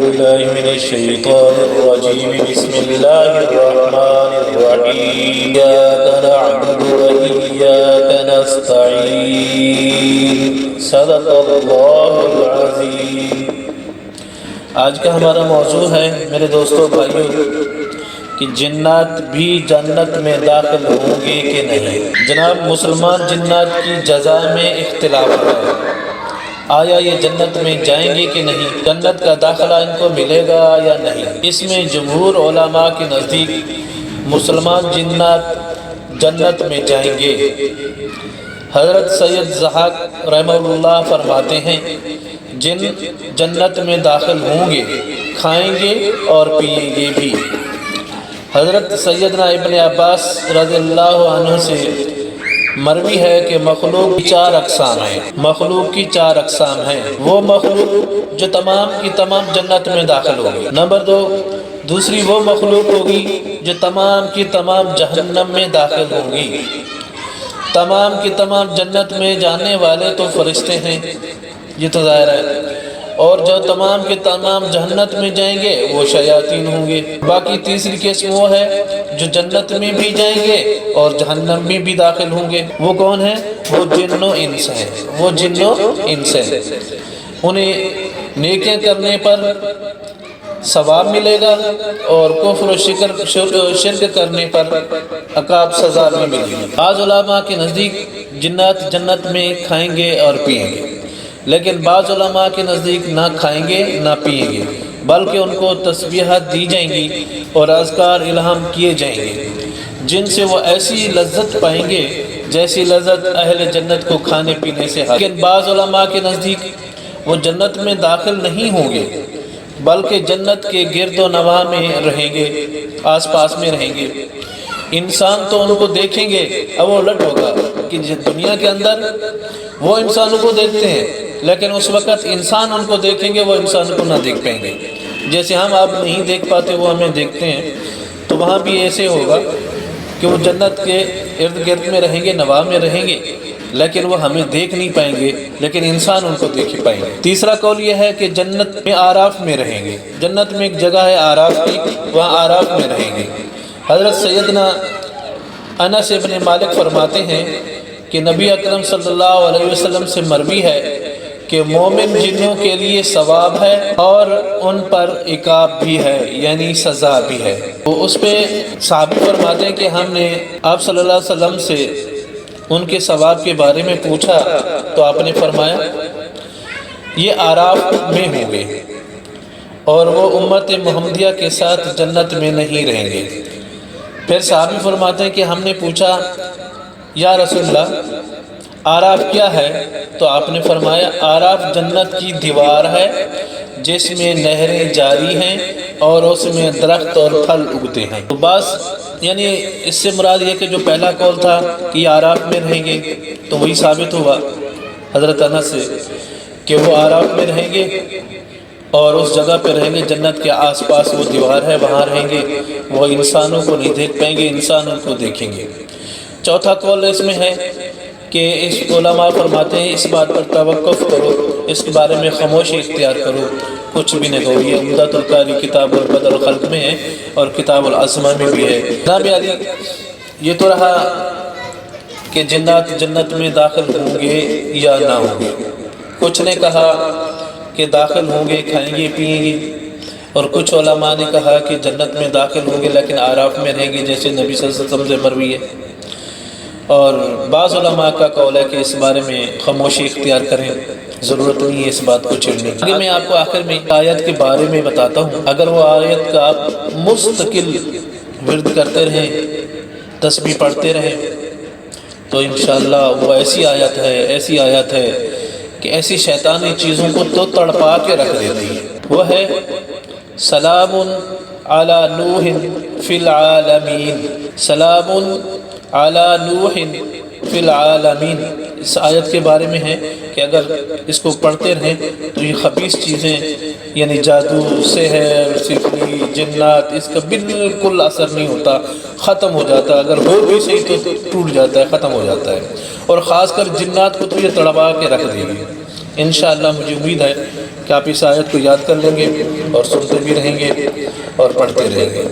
بالله من الشيطان الرجيم بسم الله الرحمن الرحيم إياك نعبد وإياك نستعين صدق الله العظيم۔ آج کا ہمارا موضوع ہے میرے دوستوں بھائیوں کہ جنات بھی جنت میں داخل ہوں گے کہ نہیں۔ جناب مسلمان جنات کی جزا میں اختلاف ہے، آیا یہ جنت میں جائیں گے کہ نہیں، جنت کا داخلہ ان کو ملے گا یا نہیں۔ اس میں جمہور علماء کے نزدیک مسلمان جنات جنت میں جائیں گے۔ حضرت سید ضحاک رحمہ اللہ فرماتے ہیں جن جنت میں داخل ہوں گے کھائیں گے اور پئیں گے بھی۔ حضرت سیدنا ابن عباس رضی اللہ عنہ سے مروی ہے کہ مخلوق کی چار اقسام ہیں، مخلوق کی چار اقسام ہیں۔ وہ مخلوق جو تمام کی تمام جنت میں داخل ہوگی۔ نمبر دو، دوسری وہ مخلوق ہوگی جو تمام کی تمام جہنم میں داخل ہوگی۔ تمام کی تمام جنت میں جانے والے تو فرشتے ہیں، یہ تو ظاہر ہے، اور جو تمام کے تمام جہنت میں جائیں گے وہ شیاطین ہوں گے۔ باقی تیسری قسم وہ ہے جو جنت میں بھی جائیں گے اور جہنم میں بھی داخل ہوں گے۔ وہ کون ہیں؟ وہ جن و انس ہیں، وہ جن و انس ہیں۔ انہیں نیکیاں کرنے پر ثواب ملے گا اور کفر و شرک کرنے پر عقاب سزا بھی ملے گی۔ بعض علماء کے نزدیک جنات جنت میں کھائیں گے اور پئیں گے، لیکن بعض علماء کے نزدیک نہ کھائیں گے نہ پئیں گے، بلکہ ان کو تسبیحات دی جائیں گی اور اذکار الہام کیے جائیں گے جن سے وہ ایسی لذت پائیں گے جیسی لذت اہل جنت کو کھانے پینے سے ہے۔ لیکن بعض علماء کے نزدیک وہ جنت میں داخل نہیں ہوں گے بلکہ جنت کے گرد و نواح میں رہیں گے، آس پاس میں رہیں گے۔ انسان تو ان کو دیکھیں گے، اب وہ الٹ ہوگا کہ دنیا کے اندر وہ انسانوں کو دیکھتے ہیں لیکن اس وقت انسان ان کو دیکھیں گے، وہ انسان کو نہ دیکھ پائیں گے۔ جیسے ہم اب نہیں دیکھ پاتے وہ ہمیں دیکھتے ہیں، تو وہاں بھی ایسے ہوگا کہ وہ جنت کے ارد گرد میں رہیں گے، نواح میں رہیں گے، لیکن وہ ہمیں دیکھ نہیں پائیں گے لیکن انسان ان کو دیکھ پائیں گے۔ تیسرا قول یہ ہے کہ جنت میں آراف میں رہیں گے۔ جنت میں ایک جگہ ہے آراف کی، وہاں آراف میں رہیں گے۔ حضرت سیدنا انس ابن مالک فرماتے ہیں کہ نبی اکرم صلی اللہ علیہ وسلم سے مروی ہے کہ مومن جنوں کے لیے ثواب ہے اور ان پر عقاب بھی ہے، یعنی سزا بھی ہے۔ تو اس پہ صحابی فرماتے ہیں کہ ہم نے آپ صلی اللہ علیہ وسلم سے ان کے ثواب کے بارے میں پوچھا تو آپ نے فرمایا یہ آراف میں ہوں گے اور وہ امت محمدیہ کے ساتھ جنت میں نہیں رہیں گے۔ پھر صحابی فرماتے ہیں کہ ہم نے پوچھا یا رسول اللہ آراف کیا ہے؟ تو آپ نے فرمایا آراف جنت کی دیوار ہے جس میں نہریں جاری ہیں اور اس میں درخت اور پھل اگتے ہیں۔ تو بس یعنی اس سے مراد یہ کہ جو پہلا قول تھا کہ یہ آراف میں رہیں گے تو وہی ثابت ہوا حضرت انس سے کہ وہ آراف میں رہیں گے اور اس جگہ پہ رہیں گے، جنت کے آس پاس وہ دیوار ہے وہاں رہیں گے، وہ انسانوں کو نہیں دیکھ پائیں گے، انسان ان کو دیکھیں گے۔ چوتھا قول اس میں ہے کہ اس علماء فرماتے ہیں اس بات پر توقف کرو، اس کے بارے میں خاموشی اختیار کرو، کچھ بھی نہ کہو۔ یہ عمدۃ القاری کتاب البدر الخلق میں ہے اور کتاب الاسماء میں بھی ہے۔ جناب علی یہ تو رہا کہ جنات جنت میں داخل ہوں گے یا نہ ہوں گے۔ کچھ نے کہا کہ داخل ہوں گے، کھائیں گے پئیں گے، اور کچھ علماء نے کہا کہ جنت میں داخل ہوں گے لیکن آراف میں رہیں گے جیسے نبی صلی اللہ علیہ وسلم سے مروی ہے۔ اور بعض علماء کا قول ہے کہ اس بارے میں خاموشی اختیار کریں، ضرورت نہیں ہے اس بات کو چھیڑنے کی۔ میں آپ کو آخر میں آیت کے بارے میں بتاتا ہوں، اگر وہ آیت کا آپ مستقل ورد کرتے رہیں، تسبیح پڑھتے رہیں، تو انشاءاللہ وہ ایسی آیت ہے کہ ایسی شیطانی چیزوں کو تو تڑپا کے رکھ دیتی ہے۔ وہ ہے سلام علی نوح فی العالمین، سلام علی نوح فی العالمین۔ اس آیت کے بارے میں ہے کہ اگر اس کو پڑھتے رہیں تو یہ خبیث چیزیں یعنی جادو، سحر، سحری، جنات، اس کا بالکل اثر نہیں ہوتا، ختم ہو جاتا ہے، اگر ہو بھی صحیح تو ٹوٹ جاتا ہے، ختم ہو جاتا ہے، اور خاص کر جنات کو تو یہ تڑپا کے رکھ دے گی۔ انشاءاللہ مجھے امید ہے کہ آپ اس آیت کو یاد کر لیں گے اور سنتے بھی رہیں گے اور پڑھتے رہیں گے۔